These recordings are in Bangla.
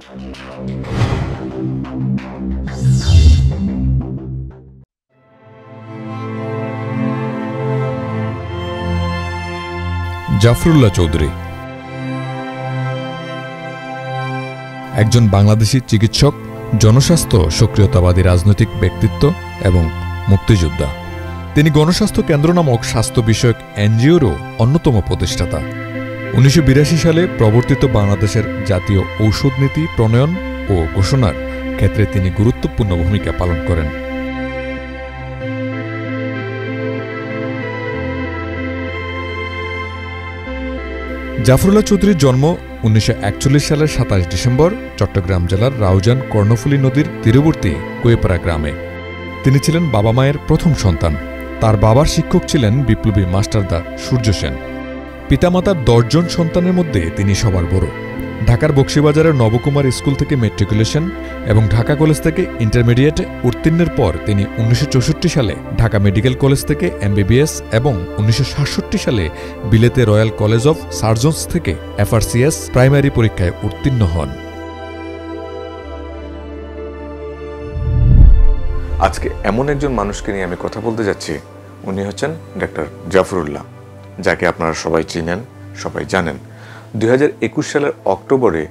জাফরুল্লাহ চৌধুরী একজন বাংলাদেশী চিকিৎসক, জনস্বাস্থ্য সক্রিয়তাবাদী রাজনৈতিক ব্যক্তিত্ব এবং মুক্তিযোদ্ধা। তিনি গণস্বাস্থ্য কেন্দ্র নামক স্বাস্থ্য বিষয়ক এনজিওরও অন্যতম প্রতিষ্ঠাতা। 1982 সালে প্রবর্তিত বাংলাদেশের জাতীয় ঔষধ নীতি প্রণয়ন ও ঘোষণার ক্ষেত্রে তিনি গুরুত্বপূর্ণ ভূমিকা পালন করেন। জাফরুল্লাহ চৌধুরীর জন্ম 1941 সালের 27 ডিসেম্বর চট্টগ্রাম জেলার রাউজান কর্ণফুলী নদীর তীরবর্তী কুয়েপাড়া গ্রামে। তিনি ছিলেন বাবা মায়ের প্রথম সন্তান। তার বাবার শিক্ষক ছিলেন বিপ্লবী মাস্টারদা সূর্য সেন। পিতামাতার 10 জন সন্তানের মধ্যে তিনি সবার বড়। ঢাকার বকশীবাজারের নবকুমার স্কুল থেকে ম্যাট্রিকুলেশন এবং ঢাকা কলেজ থেকে ইন্টারমিডিয়েটে উত্তীর্ণের পর তিনি 1964 সালে ঢাকা মেডিকেল কলেজ থেকে MBBS এবং 1967 সালে বিলেতে রয়্যাল কলেজ অফ সার্জনস থেকে FRCS প্রাইমারি পরীক্ষায় উত্তীর্ণ হন। আজকে এমন একজন মানুষকে নিয়ে আমি কথা বলতে যাচ্ছি, উনি হচ্ছেন ডাক্তার জাফরুল্লাহ, যাকে আপনারা সবাই চিনেন, সবাই জানেন। 2021 সালের অক্টোবরে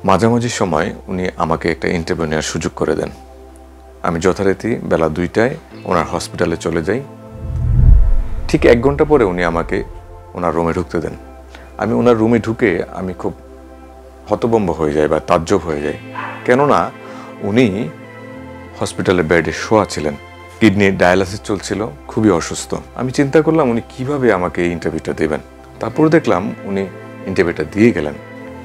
মাঝামাঝি সময় উনি আমাকে একটা ইন্টারভিউ নেওয়ার সুযোগ করে দেন। আমি যথারীতি বেলা 2টায় ওনার হসপিটালে চলে যাই। ঠিক 1 ঘন্টা পরে উনি আমাকে ওনার রুমে ঢুকতে দেন। আমি ওনার রুমে ঢুকে আমি খুব হতভম্ব হয়ে যাই বা তাজ্জব হয়ে যাই, কেননা উনি হসপিটালের বেডে শোয়া ছিলেন, কিডনির ডায়ালাসিস চলছিল, খুবই অসুস্থ। আমি চিন্তা করলাম উনি কিভাবে আমাকে এই ইন্টারভিউটা দেবেন। তারপর দেখলাম উনি ইন্টারভিউটা দিয়ে গেলেন।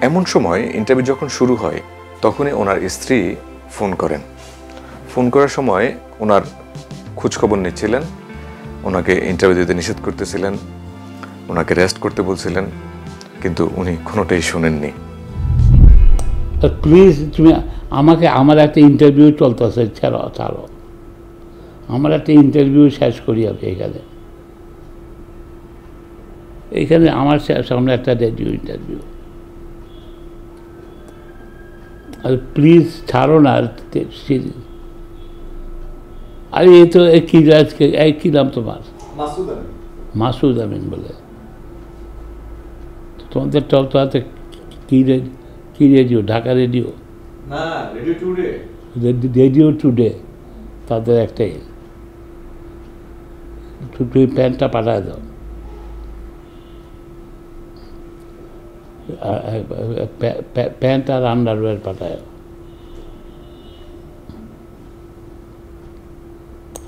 এমন সময় ইন্টারভিউ যখন শুরু হয় তখনই ওনার স্ত্রী ফোন করেন। ফোন করার সময় ওনার খোঁজখবর নিচ্ছিলেন, ওনাকে ইন্টারভিউ দিতে নিষেধ করতেছিলেন, ওনাকে রেস্ট করতে বলছিলেন, কিন্তু উনি কোনোটাই শোনেননি। প্লিজ তুমি আমাকে, আমার একটা ইন্টারভিউ চলতেছে, ছাড়ো, আমার একটা ইন্টারভিউ শেষ করি আমি এইখানে আমার সামনে একটা রেডিও ইন্টারভিউ, আর প্লিজ ছাড়ো না। আরে এই তো কি নাম তোমার? মাসুদ আমিন বলে। তোমাদের টকতে কি রেডিও? ঢাকা রেডিও না, রেডিও টুডে, তাদের একটাই। তুমি প্যান্টটা পাঠায় দাও, প্যান্ট আর আন্ডারওয়্যার পাঠায়।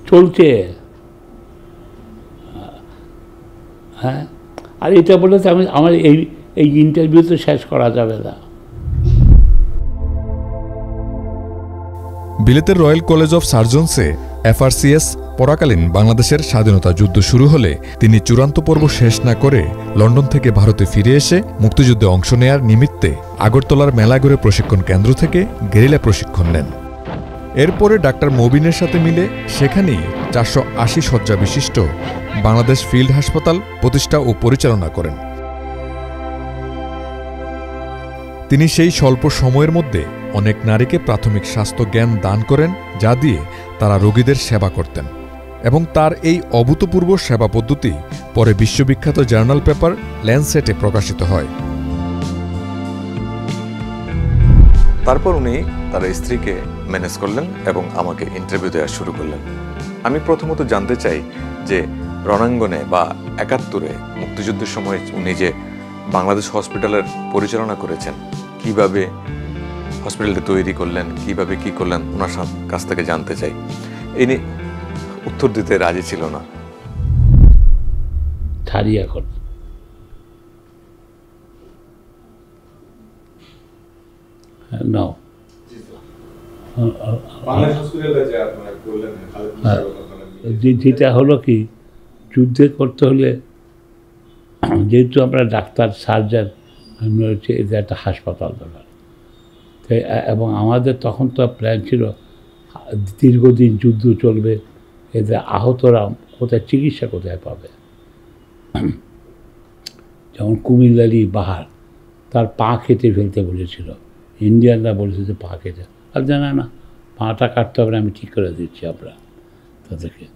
চলছে, হ্যাঁ। আর এটা বলে তো আমার এই ইন্টারভিউ তো শেষ করা যাবে না। বিলেতের রয়্যাল কলেজ অফ সার্জনসে FRCS পড়াকালীন বাংলাদেশের স্বাধীনতা যুদ্ধ শুরু হলে তিনি চূড়ান্ত পর্ব শেষ না করে লন্ডন থেকে ভারতে ফিরে এসে মুক্তিযুদ্ধে অংশ নেয়ার নিমিত্তে আগরতলার মেলাঘরে প্রশিক্ষণ কেন্দ্র থেকে গেরিলা প্রশিক্ষণ নেন। এরপরে ডাক্তার মবিনের সাথে মিলে সেখানেই 480 শয্যা বিশিষ্ট বাংলাদেশ ফিল্ড হাসপাতাল প্রতিষ্ঠা ও পরিচালনা করেন। তিনি সেই স্বল্প সময়ের মধ্যে অনেক নারীকে প্রাথমিক স্বাস্থ্য জ্ঞান দান করেন, যা দিয়ে তারা রোগীদের সেবা করতেন। এবং তার এই অভূতপূর্ব সেবা পদ্ধতি পরে বিশ্ববিখ্যাত জার্নাল পেপার ল্যান্সেটে প্রকাশিত হয়। তারপর উনি তার স্ত্রীকে ম্যানেজ করলেন এবং আমাকে ইন্টারভিউ দেওয়া শুরু করলেন। আমি প্রথমত জানতে চাই যে রণাঙ্গনে বা 71-এ মুক্তিযুদ্ধের সময় উনি যে বাংলাদেশ হসপিটালের পরিচালনা করেছেন, কিভাবে হসপিটালটি তৈরি করলেন, কিভাবে কি করলেন, ওনার কাছ থেকে জানতে চাই। ইনি উত্তর দিতে রাজি ছিল না। ছাড়ি এখন নাও। যেটা হলো কি, যুদ্ধে করতে হলে যেহেতু আমরা ডাক্তার সার্জন, আমি হচ্ছে এদের একটা হাসপাতাল দরকার। এবং আমাদের তখন তো প্ল্যান ছিল দীর্ঘদিন যুদ্ধ চলবে, এদের আহতরা কোথায় চিকিৎসা কোথায় পাবে। যেমন কুমিল্লালি বাহার, তার পা কেটে ফেলতে বলেছিল, ইন্ডিয়ানরা বলেছে যে পা কেটে, আর জানা না পাটা কাটতে হবে না, আমি ঠিক করে দিচ্ছি আমরা তাদেরকে।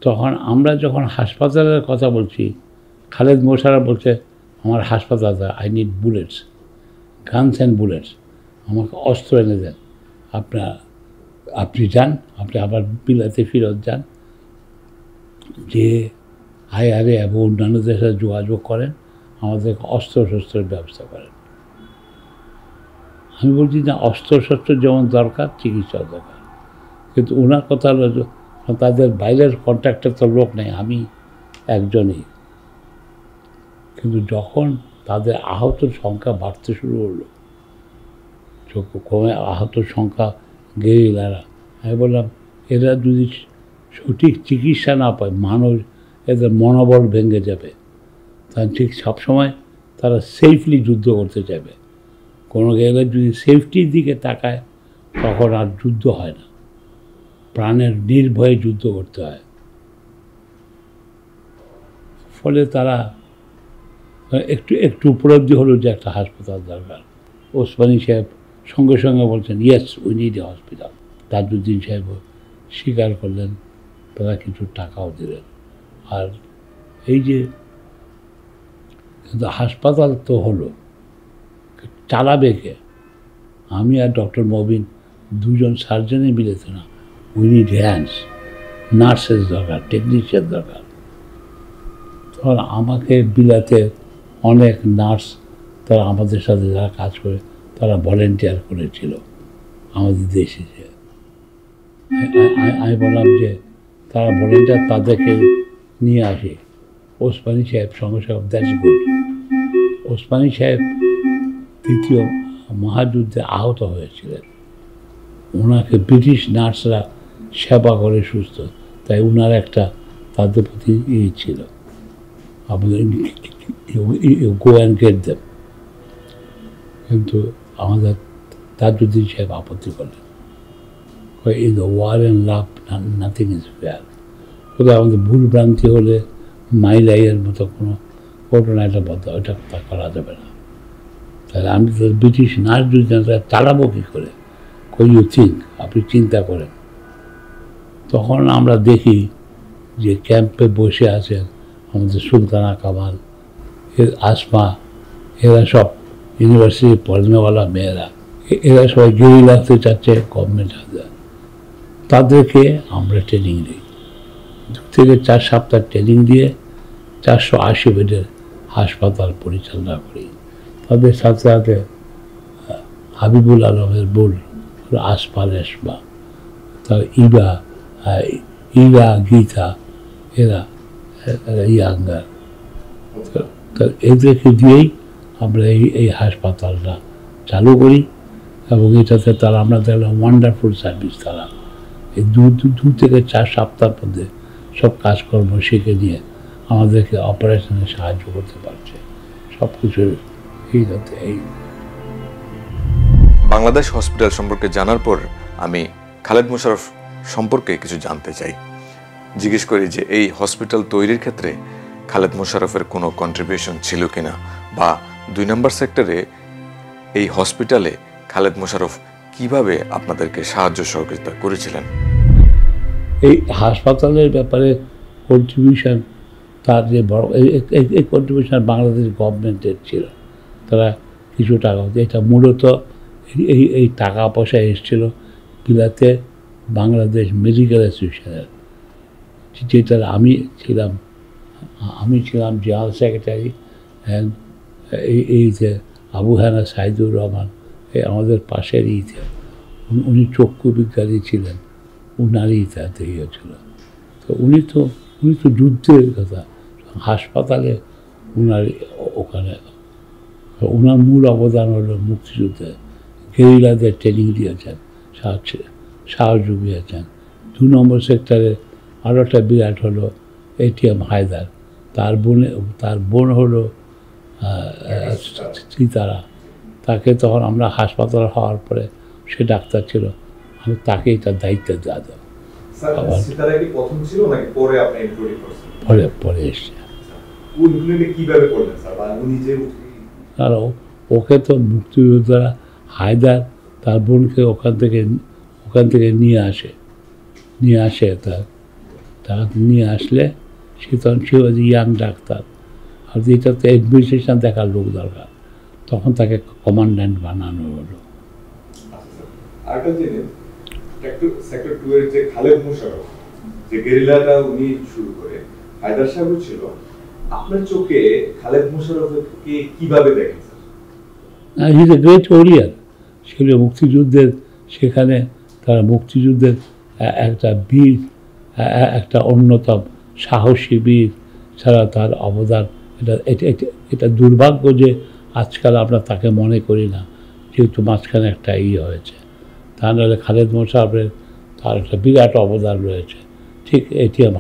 তখন আমরা যখন হাসপাতালের কথা বলছি, খালেদ মোশাররফ বলছে আমার হাসপাতাল, I need bullets, guns and bullets, আমাকে অস্ত্র এনে দেন। আপনি যান, আপনি আবার বিলাতে ফেরত যান, যে IRA এবং অন্যান্য দেশে যোগাযোগ করেন, আমাদেরকে অস্ত্র শস্ত্রের ব্যবস্থা করেন। আমি বলছি না, অস্ত্র শস্ত্র যেমন দরকার, চিকিৎসা দরকার, কিন্তু ওনার কথা হলো তাদের বাইরের কন্ট্রাক্টের তো লোক নেই, আমি একজনই। কিন্তু যখন তাদের আহতর সংখ্যা বাড়তে শুরু হলো, কমে আহতর সংখ্যা গেরিলারা, আমি বললাম এরা যদি সঠিক চিকিৎসা না পায়, মানুষ এদের মনোবল ভেঙে যাবে। তার ঠিক সবসময় তারা সেফলি যুদ্ধ করতে চাইবে। কোনো জায়গায় যদি সেফটির দিকে তাকায়, তখন আর যুদ্ধ হয় না, প্রাণের নির্ভয়ে যুদ্ধ করতে হয়। ফলে তারা একটু উপলব্ধি হলো যে একটা হাসপাতাল দরকার। ওসমানী সাহেব সঙ্গে সঙ্গে বলছেন yes we need a hospital. Tajuddin সাহেব স্বীকার করলেন, তারা কিছু টাকাও দিলেন। আর এই যে হাসপাতাল তো হলো, চালাবে কে? আমি আর ডক্টর মবিন দুজন সার্জনই মিলেছে না। উই নিড হ্যান্ডস, নার্সের দরকার, টেকনিশিয়ান দরকার। তখন আমাকে বিলাতে অনেক নার্স, তারা আমাদের সাথে যারা কাজ করে, তারা ভলেন্টিয়ার করেছিল আমাদের দেশে। আমি বললাম যে তারা ভলেন্টিয়ার, তাদেরকে নিয়ে আসি। ওসমানী সাহেব সঙ্গে সঙ্গে দ্যাটস গুড। ওসমানী সাহেব দ্বিতীয় মহাযুদ্ধে আহত হয়েছিলেন, ওনাকে ব্রিটিশ নার্সরা সেবা করে সুস্থ, তাই ওনার একটা তাদের প্রতি ছিল, আমাদের গো অ্যান্ড গেট দেম। কিন্তু আমাদের তাজউদ্দিন সাহেব আপত্তি করলেন, in the war and love nothing is fair. কোথাও আমাদের ভুল ভ্রান্তি হলে মাইলাইয়ের মতো কোনো ঘটনা, এটা বদ্ধ, ওটা তা করা যাবে না। তাহলে আমি তো ব্রিটিশ নার্স যদি চালাবো কী করে? ইউ থিঙ্ক, আপনি চিন্তা করেন। তখন আমরা দেখি যে ক্যাম্পে বসে আছেন আমাদের সুলতানা কামাল, আসমা, এরা সব ইউনিভার্সিটি পড়নেওয়ালা মেয়েরা, এরা সবাই গেরি লাগতে চাচ্ছে গভর্নমেন্ট হাজার। তাদেরকে আমরা ট্রেনিং দিই, 2 থেকে 4 সপ্তাহ ট্রেনিং দিয়ে 480 বেডের হাসপাতাল পরিচালনা করি। তাদের সাথে সাথে হাবিবুল আলমের বোন আসমা রেশমা, তার ইরা গীতা, এরা ইয়াঙ্গার, এদেরকে দিয়েই আমরা এই হাসপাতালটা চালু করি। এবং এটাতে তারা, আমরা দেখলাম ওয়ান্ডারফুল সার্ভিস। তারা এই 2 থেকে 4 সপ্তাহের মধ্যে সব কাজকর্ম শিখে নিয়ে আমাদেরকে অপারেশনে সাহায্য করতে পারছে, সব কিছুর এই। বাংলাদেশ হসপিটাল সম্পর্কে জানার পর আমি খালেদ মোশাররফ সম্পর্কে কিছু জানতে চাই। জিজ্ঞেস করি যে এই হসপিটাল তৈরির ক্ষেত্রে খালেদ মোশাররফের কোনো কন্ট্রিবিউশন ছিল কিনা, বা 2 নম্বর সেক্টরে এই হসপিটালে খালেদ মোশাররফ কিভাবে আপনাদেরকে সাহায্য সহযোগিতা করেছিলেন। এই হাসপাতালের ব্যাপারে কন্ট্রিবিউশন, তার যে বড় এই কন্ট্রিবিউশন বাংলাদেশ গভর্নমেন্টের ছিল, তারা কিছু টাকা, এটা মূলত এই টাকা পয়সা এসেছিল বিলাতে বাংলাদেশ মেডিকেল অ্যাসোসিয়েশনের, যেটার আমি ছিলাম জেনারেল সেক্রেটারি। অ্যান্ড এই যে আবু হানা সাইদুর রহমান, এই আমাদের পাশের উনি চক্ষু বিজ্ঞানী ছিলেন, উনারই তাতে ছিল। তো উনি তো যুদ্ধের কথা, হাসপাতালে ওখানে ওনার মূল অবদান হলো মুক্তিযুদ্ধে গেরিলাদের ট্রেনিং দিয়েছেন, সাহায্য দিয়েছেন। 2 নম্বর সেক্টরে আরও একটা বিরাট হলো ATM হায়দার, তার বোন হলো সীতারা। তাকে তখন আমরা হাসপাতাল হওয়ার পরে, সে ডাক্তার ছিল, আমি তাকেই তার দায়িত্ব দেওয়া দেব। পরে এসছে। আর ওকে তো মুক্তিযোদ্ধারা হায়দার তার বোনকে ওখান থেকে নিয়ে আসে তার নিয়ে আসলে সে তখন সে ওই ইয়াং ডাক্তার, আর এটা তো অ্যাডমিনিস্ট্রেশন দেখার লোক দরকার, তখন তাকে কমান্ড্যান্ট বানানো হলো। আরেকটা জিনিস, সেক্টর 2 এর যে খালেদ মোশাররফ যে গেরিলাটা উনি শুরু করে, হায়দার সাহেব ছিল, আপনার চোখে খালেদ মোশাররফকে কিভাবে দেখেন sir? He is a great warrior. সেগুলো মুক্তিযুদ্ধের, সেখানে তারা মুক্তিযুদ্ধের একটা বীর, একটা অন্যতম সাহসী বীর ছাড়া তার অবদান, এটা দুর্ভাগ্য যে আজকাল আমরা তাকে মনে করি না, যেহেতু মাঝখানে একটা হয়েছে। তা নাহলে খালেদ মোশাররফের তার একটা বিরাট অবদান রয়েছে। ঠিক এটিএম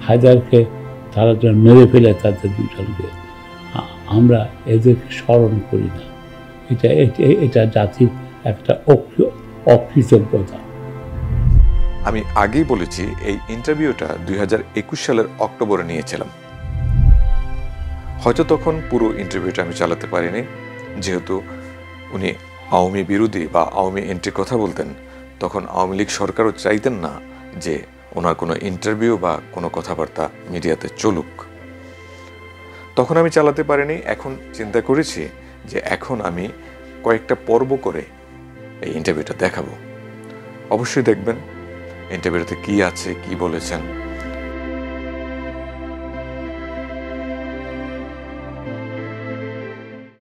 হায়দারকে তারা যেন মেরে ফেলে তাদের দুজনকে, আমরা এদেরকে স্মরণ করি না। এটা জাতির একটা অকৃতজ্ঞতা। আমি আগেই বলেছি এই ইন্টারভিউটা 2021 সালের অক্টোবরে নিয়েছিলাম। হয়তো তখন পুরো ইন্টারভিউটা আমি চালাতে পারিনি, যেহেতু উনি আওয়ামী বিরোধী বা আওয়ামী এন্ট্রির কথা বলতেন। তখন আওয়ামী লীগ সরকারও চাইতেন না যে ওনার কোনো ইন্টারভিউ বা কোনো কথাবার্তা মিডিয়াতে চলুক। তখন আমি চালাতে পারিনি। এখন চিন্তা করেছি যে এখন আমি কয়েকটা পর্ব করে এই ইন্টারভিউটা দেখাবো। অবশ্যই দেখবেন ইন্টারভিউতে কি আছে, কি বলেছেন।